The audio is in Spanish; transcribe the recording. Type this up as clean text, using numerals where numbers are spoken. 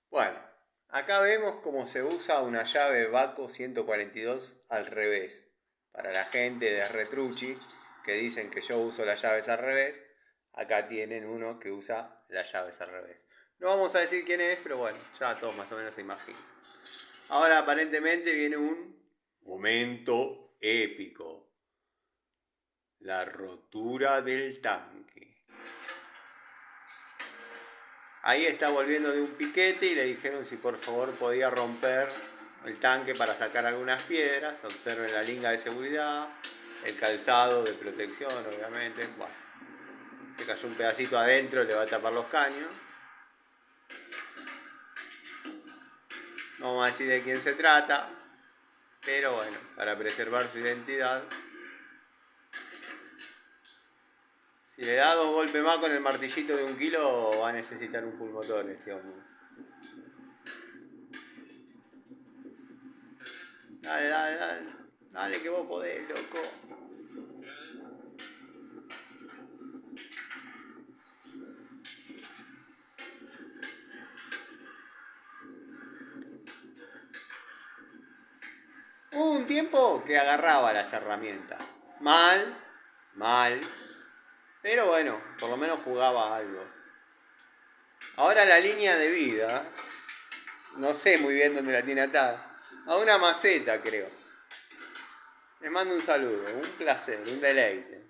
Bueno, acá vemos cómo se usa una llave Baco 142 al revés. Para la gente de Retrucci que dicen que yo uso las llaves al revés, acá tienen uno que usa las llaves al revés. No vamos a decir quién es, pero bueno, ya todos más o menos se imaginan. Ahora aparentemente viene un momento épico. La rotura del tanque. Ahí está volviendo de un piquete y le dijeron si por favor podía romper el tanque para sacar algunas piedras. Observen la linga de seguridad, el calzado de protección, obviamente. Bueno, se cayó un pedacito adentro, le va a tapar los caños. No vamos a decir de quién se trata, pero bueno, para preservar su identidad. Si le da 2 golpes más con el martillito de 1 kilo, va a necesitar un pulmotor este hombre. Dale, dale, dale. Dale que vos podés, loco. Hubo un tiempo que agarraba las herramientas. Mal, mal. Pero bueno, por lo menos jugaba algo. Ahora la línea de vida, no sé muy bien dónde la tiene atada. A una maceta, creo. Les mando un saludo, un placer, un deleite.